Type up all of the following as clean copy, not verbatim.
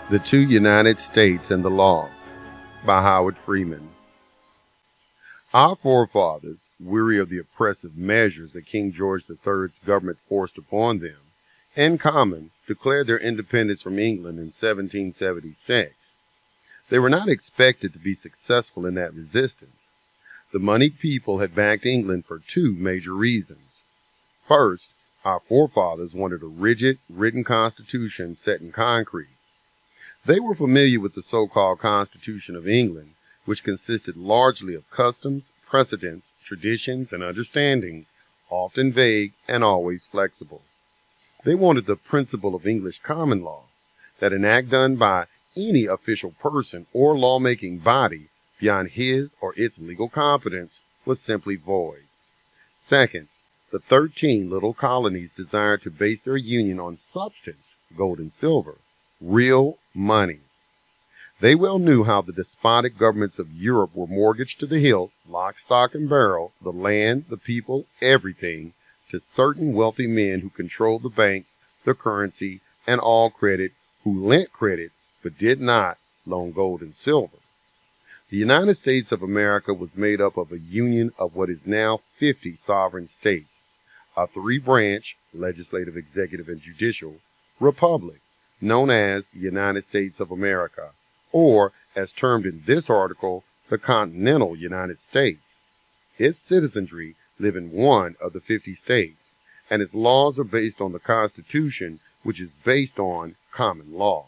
The Two United States and the Law by Howard Freeman. Our forefathers, weary of the oppressive measures that King George III's government forced upon them, in common declared their independence from England in 1776. They were not expected to be successful in that resistance. The moneyed people had backed England for two major reasons. First, our forefathers wanted a rigid, written constitution set in concrete. They were familiar with the so-called Constitution of England, which consisted largely of customs, precedents, traditions, and understandings, often vague and always flexible. They wanted the principle of English common law, that an act done by any official person or lawmaking body beyond his or its legal competence was simply void. Second, the 13 little colonies desired to base their union on substance, gold and silver, real money. They well knew how the despotic governments of Europe were mortgaged to the hilt, lock, stock, and barrel, the land, the people, everything, to certain wealthy men who controlled the banks, the currency, and all credit, who lent credit but did not loan gold and silver. The United States of America was made up of a union of what is now 50 sovereign states, a three-branch, legislative, executive, and judicial, republic, known as the United States of America, or, as termed in this article, the continental United States. Its citizenry live in one of the 50 states, and its laws are based on the Constitution, which is based on common law.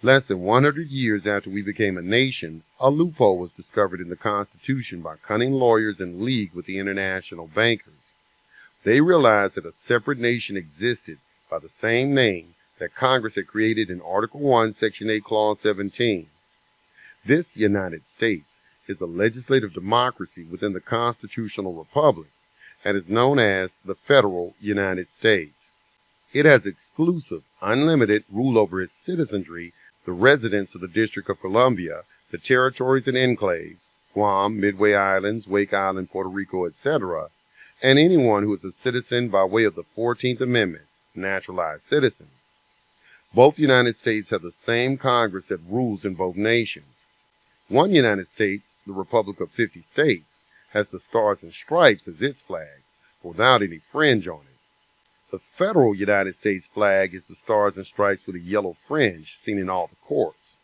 Less than 100 years after we became a nation, a loophole was discovered in the Constitution by cunning lawyers in league with the international bankers. They realized that a separate nation existed by the same name that Congress had created in Article 1, Section 8, Clause 17. This United States is a legislative democracy within the constitutional republic and is known as the Federal United States. It has exclusive, unlimited rule over its citizenry, the residents of the District of Columbia, the territories and enclaves, Guam, Midway Islands, Wake Island, Puerto Rico, etc., and anyone who is a citizen by way of the 14th Amendment, naturalized citizens. Both United States have the same Congress that rules in both nations. One United States, the Republic of 50 States, has the Stars and Stripes as its flag, without any fringe on it. The federal United States flag is the Stars and Stripes with a yellow fringe seen in all the courts.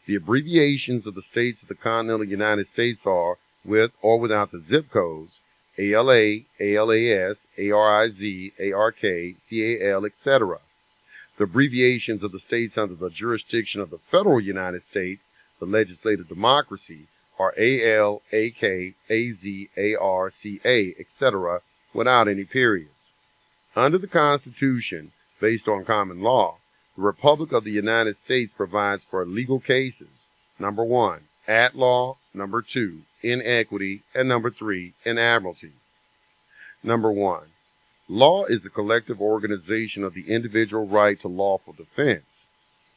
The abbreviations of the states of the continental United States are, with or without the zip codes, ALA, ALAS, ARIZ, ARK, CAL, etc. The abbreviations of the states under the jurisdiction of the federal United States, the legislative democracy, are AL, AK, AZ, AR, CA, etc., without any periods. Under the Constitution, based on common law, the Republic of the United States provides for legal cases. Number 1, at law. Number 2, in equity. And number 3, in admiralty. Number 1. Law is the collective organization of the individual right to lawful defense.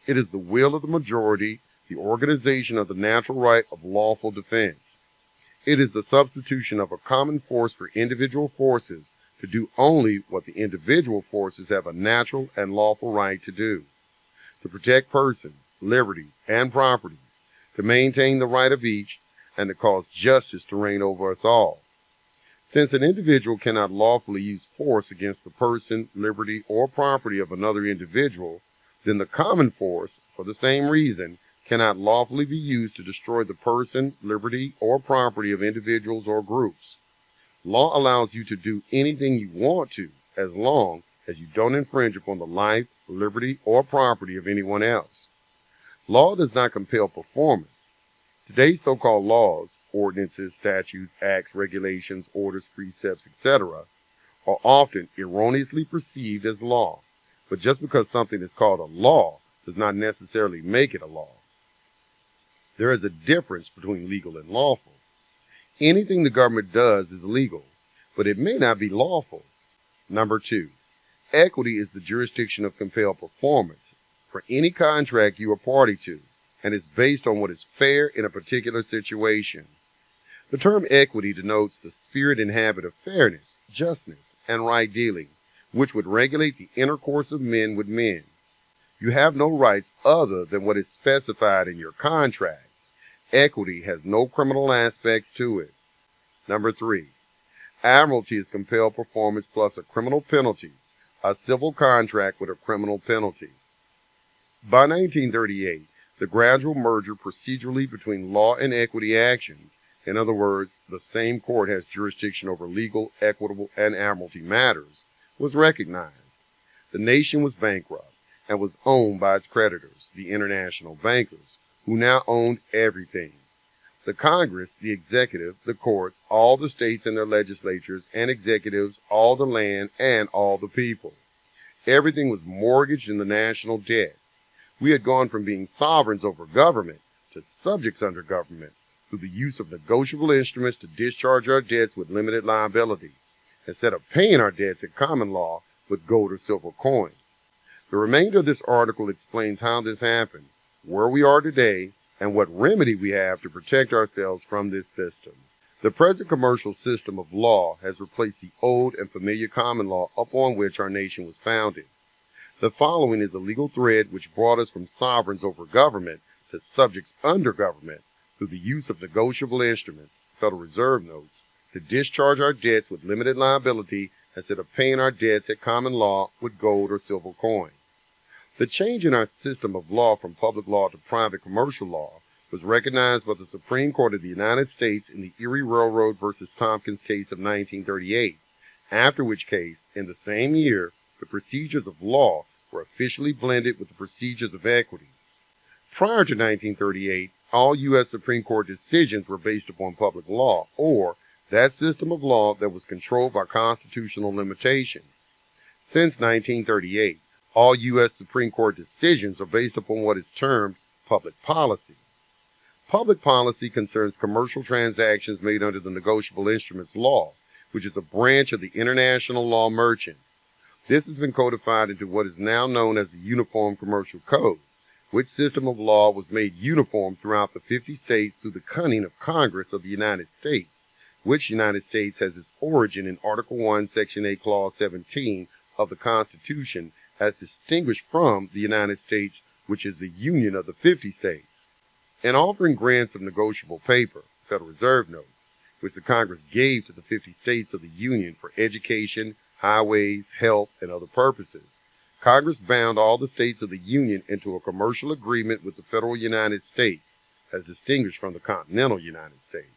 It is the will of the majority, the organization of the natural right of lawful defense. It is the substitution of a common force for individual forces to do only what the individual forces have a natural and lawful right to do: to protect persons, liberties, and properties, to maintain the right of each, and to cause justice to reign over us all. Since an individual cannot lawfully use force against the person, liberty, or property of another individual, then the common force, for the same reason, cannot lawfully be used to destroy the person, liberty, or property of individuals or groups. Law allows you to do anything you want to, as long as you don't infringe upon the life, liberty, or property of anyone else. Law does not compel performance. Today's so-called laws, ordinances, statutes, acts, regulations, orders, precepts, etc., are often erroneously perceived as law. But just because something is called a law does not necessarily make it a law. There is a difference between legal and lawful. Anything the government does is legal, but it may not be lawful. Number 2, equity is the jurisdiction of compelled performance for any contract you are party to, and is based on what is fair in a particular situation. The term equity denotes the spirit and habit of fairness, justness, and right dealing, which would regulate the intercourse of men with men. You have no rights other than what is specified in your contract. Equity has no criminal aspects to it. Number 3. Admiralty is compelled performance plus a criminal penalty, a civil contract with a criminal penalty. By 1938, the gradual merger procedurally between law and equity actions, in other words, the same court has jurisdiction over legal, equitable, and admiralty matters, was recognized. The nation was bankrupt and was owned by its creditors, the international bankers, who now owned everything. The Congress, the executive, the courts, all the states and their legislatures and executives, all the land, and all the people. Everything was mortgaged in the national debt. We had gone from being sovereigns over government to subjects under government through the use of negotiable instruments to discharge our debts with limited liability, instead of paying our debts at common law with gold or silver coin. The remainder of this article explains how this happened, where we are today, and what remedy we have to protect ourselves from this system. The present commercial system of law has replaced the old and familiar common law upon which our nation was founded. The following is a legal thread which brought us from sovereigns over government to subjects under government through the use of negotiable instruments, Federal Reserve notes, to discharge our debts with limited liability instead of paying our debts at common law with gold or silver coin. The change in our system of law from public law to private commercial law was recognized by the Supreme Court of the United States in the Erie Railroad versus Tompkins case of 1938, after which case, in the same year, the procedures of law were officially blended with the procedures of equity. Prior to 1938, all U.S. Supreme Court decisions were based upon public law, or that system of law that was controlled by constitutional limitation. Since 1938, all U.S. Supreme Court decisions are based upon what is termed public policy. Public policy concerns commercial transactions made under the negotiable instruments law, which is a branch of the international law merchant. This has been codified into what is now known as the Uniform Commercial Code, which system of law was made uniform throughout the 50 states through the cunning of Congress of the United States, which United States has its origin in Article 1, Section 8, Clause 17 of the Constitution, as distinguished from the United States, which is the Union of the 50 states. In offering grants of negotiable paper, Federal Reserve notes, which the Congress gave to the 50 states of the Union for education, highways, health, and other purposes, Congress bound all the states of the Union into a commercial agreement with the federal United States, as distinguished from the continental United States.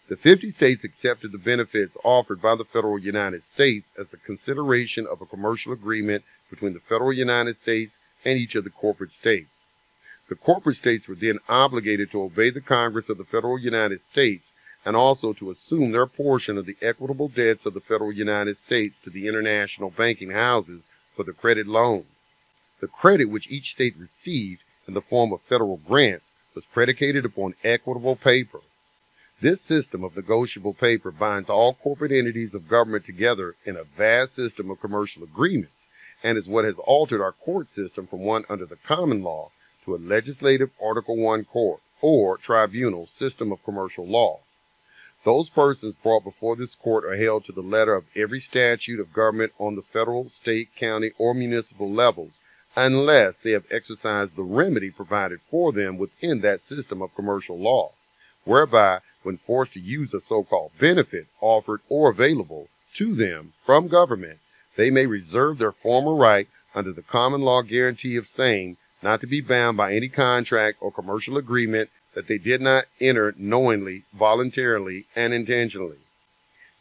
The 50 states accepted the benefits offered by the federal United States as the consideration of a commercial agreement between the federal United States and each of the corporate states. The corporate states were then obligated to obey the Congress of the federal United States and also to assume their portion of the equitable debts of the federal United States to the international banking houses for the credit loan. The credit which each state received in the form of federal grants was predicated upon equitable paper. This system of negotiable paper binds all corporate entities of government together in a vast system of commercial agreements, and is what has altered our court system from one under the common law to a legislative Article 1 court, or tribunal system of commercial law. Those persons brought before this court are held to the letter of every statute of government on the federal, state, county, or municipal levels, unless they have exercised the remedy provided for them within that system of commercial law, whereby, when forced to use a so-called benefit offered or available to them from government, they may reserve their former right under the common law guarantee of same not to be bound by any contract or commercial agreement that they did not enter knowingly, voluntarily, and intentionally.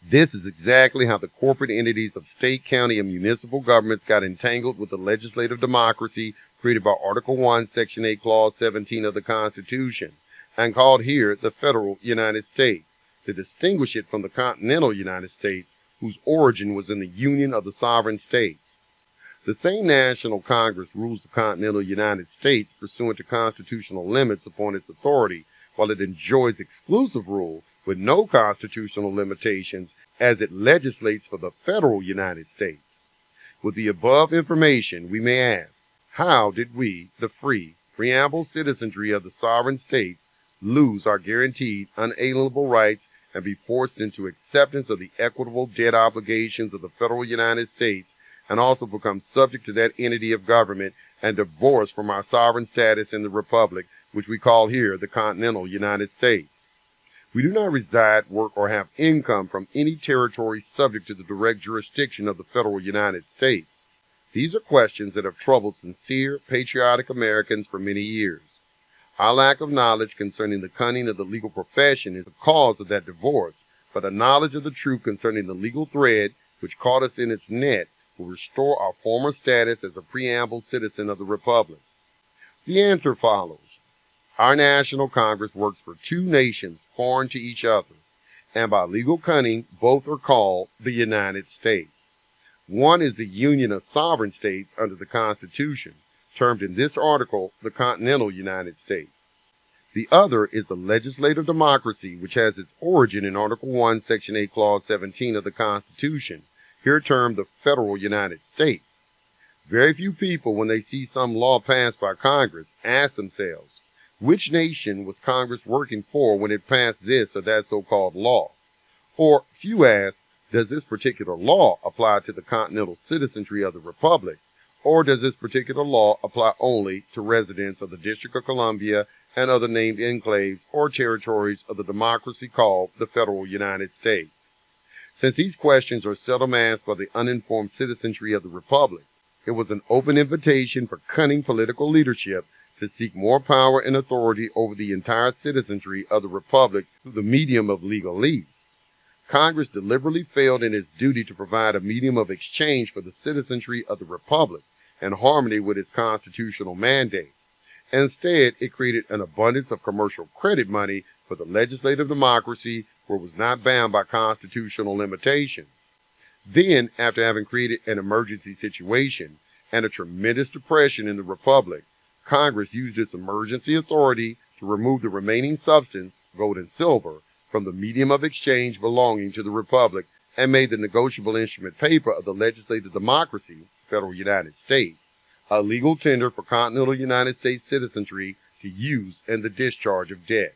This is exactly how the corporate entities of state, county, and municipal governments got entangled with the legislative democracy created by Article 1, Section 8, Clause 17 of the Constitution, and called here the federal United States, to distinguish it from the continental United States, whose origin was in the Union of the Sovereign States. The same National Congress rules the continental United States pursuant to constitutional limits upon its authority, while it enjoys exclusive rule with no constitutional limitations as it legislates for the federal United States. With the above information, we may ask, how did we, the free, preamble citizenry of the sovereign states, lose our guaranteed unalienable rights and be forced into acceptance of the equitable debt obligations of the federal United States and also become subject to that entity of government and divorced from our sovereign status in the Republic, which we call here the continental United States. We do not reside, work, or have income from any territory subject to the direct jurisdiction of the federal United States. These are questions that have troubled sincere, patriotic Americans for many years. Our lack of knowledge concerning the cunning of the legal profession is the cause of that divorce, but a knowledge of the truth concerning the legal thread which caught us in its net will restore our former status as a preamble citizen of the Republic. The answer follows. Our National Congress works for two nations foreign to each other, and by legal cunning, both are called the United States. One is the Union of Sovereign States under the Constitution, termed in this article the Continental United States. The other is the legislative democracy, which has its origin in Article 1, Section 8, Clause 17 of the Constitution, here termed the Federal United States. Very few people, when they see some law passed by Congress, ask themselves, which nation was Congress working for when it passed this or that so-called law? Or few ask, does this particular law apply to the continental citizenry of the Republic, or does this particular law apply only to residents of the District of Columbia and other named enclaves or territories of the democracy called the Federal United States? Since these questions are seldom asked by the uninformed citizenry of the Republic, it was an open invitation for cunning political leadership to seek more power and authority over the entire citizenry of the Republic through the medium of legalese. Congress deliberately failed in its duty to provide a medium of exchange for the citizenry of the Republic in harmony with its constitutional mandate. Instead, it created an abundance of commercial credit money for the legislative democracy where it was not bound by constitutional limitations. Then, after having created an emergency situation and a tremendous depression in the Republic, Congress used its emergency authority to remove the remaining substance, gold and silver, from the medium of exchange belonging to the Republic and made the negotiable instrument paper of the legislative democracy, Federal United States, a legal tender for continental United States citizenry to use in the discharge of debts.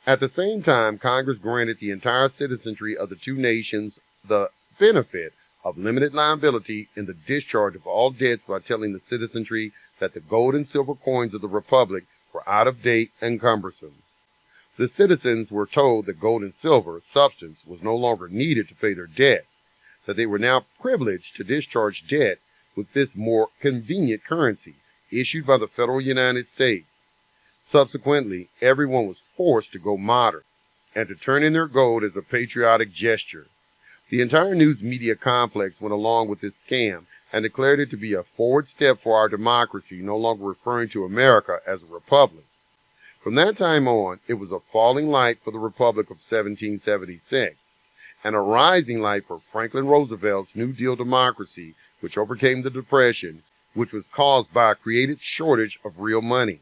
At the same time, Congress granted the entire citizenry of the two nations the benefit of limited liability in the discharge of all debts by telling the citizenry that the gold and silver coins of the Republic were out of date and cumbersome. The citizens were told that gold and silver substance was no longer needed to pay their debts, that they were now privileged to discharge debt with this more convenient currency issued by the Federal United States. Subsequently, everyone was forced to go modern and to turn in their gold as a patriotic gesture. The entire news media complex went along with this scam and declared it to be a forward step for our democracy, no longer referring to America as a republic. From that time on, it was a falling light for the Republic of 1776, and a rising light for Franklin Roosevelt's New Deal democracy, which overcame the Depression, which was caused by a created shortage of real money.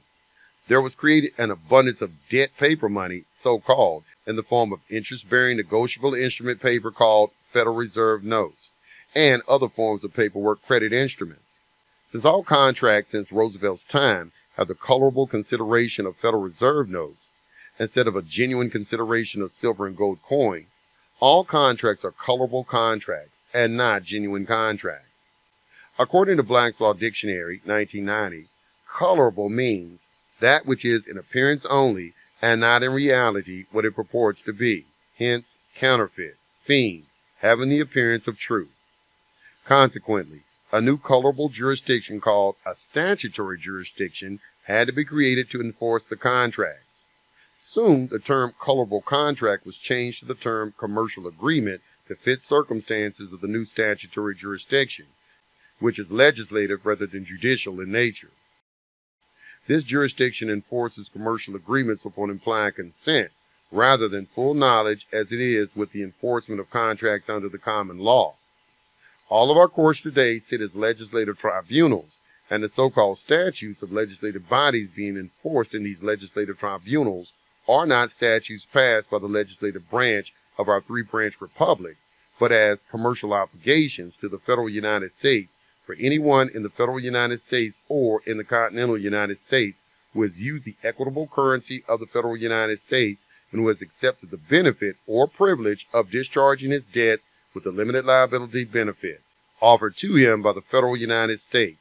There was created an abundance of debt paper money, so-called, in the form of interest-bearing negotiable instrument paper called Federal Reserve notes, and other forms of paperwork credit instruments. Since all contracts since Roosevelt's time have the colorable consideration of Federal Reserve notes, instead of a genuine consideration of silver and gold coin, all contracts are colorable contracts and not genuine contracts. According to Black's Law Dictionary, 1990, colorable means that which is in appearance only and not in reality what it purports to be, hence counterfeit, fiend, having the appearance of truth. Consequently, a new colorable jurisdiction called a statutory jurisdiction had to be created to enforce the contracts. Soon, the term colorable contract was changed to the term commercial agreement to fit circumstances of the new statutory jurisdiction, which is legislative rather than judicial in nature. This jurisdiction enforces commercial agreements upon implied consent, rather than full knowledge as it is with the enforcement of contracts under the common law. All of our courts today sit as legislative tribunals, and the so-called statutes of legislative bodies being enforced in these legislative tribunals are not statutes passed by the legislative branch of our three-branch republic, but as commercial obligations to the federal United States for anyone in the federal United States or in the continental United States who has used the equitable currency of the federal United States and who has accepted the benefit or privilege of discharging his debts with the limited liability benefit. offered to him by the federal United States,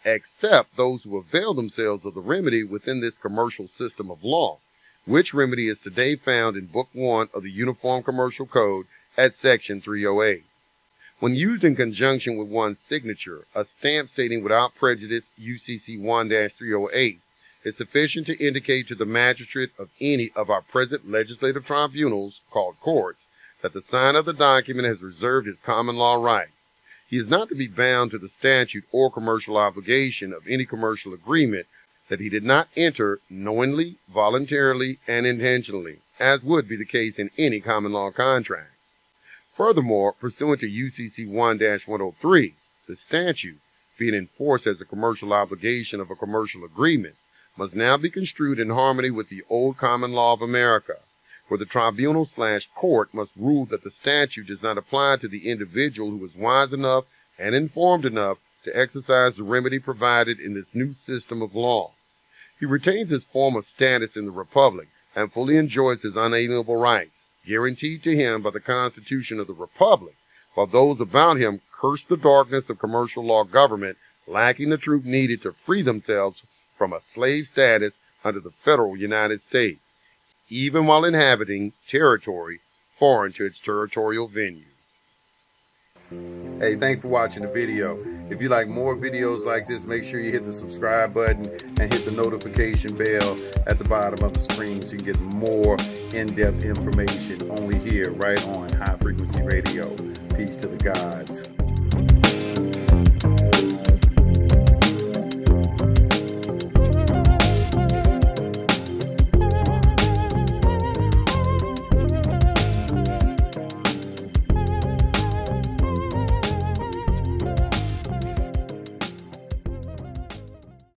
except those who avail themselves of the remedy within this commercial system of law, which remedy is today found in Book 1 of the Uniform Commercial Code at Section 308. When used in conjunction with one's signature, a stamp stating without prejudice UCC 1-308 is sufficient to indicate to the magistrate of any of our present legislative tribunals, called courts, that the signer of the document has reserved his common law right. He is not to be bound to the statute or commercial obligation of any commercial agreement that he did not enter knowingly, voluntarily, and intentionally, as would be the case in any common law contract. Furthermore, pursuant to UCC 1-103, the statute, being enforced as a commercial obligation of a commercial agreement, must now be construed in harmony with the old common law of America, where the tribunal/court must rule that the statute does not apply to the individual who is wise enough and informed enough to exercise the remedy provided in this new system of law. He retains his former status in the Republic and fully enjoys his unalienable rights, guaranteed to him by the Constitution of the Republic, while those about him curse the darkness of commercial law government, lacking the truth needed to free themselves from a slave status under the federal United States, even while inhabiting territory foreign to its territorial venue. Hey, thanks for watching the video. If you like more videos like this, make sure you hit the subscribe button and hit the notification bell at the bottom of the screen so you can get more in-depth information only here, right on High Frequency Radio. Peace to the gods.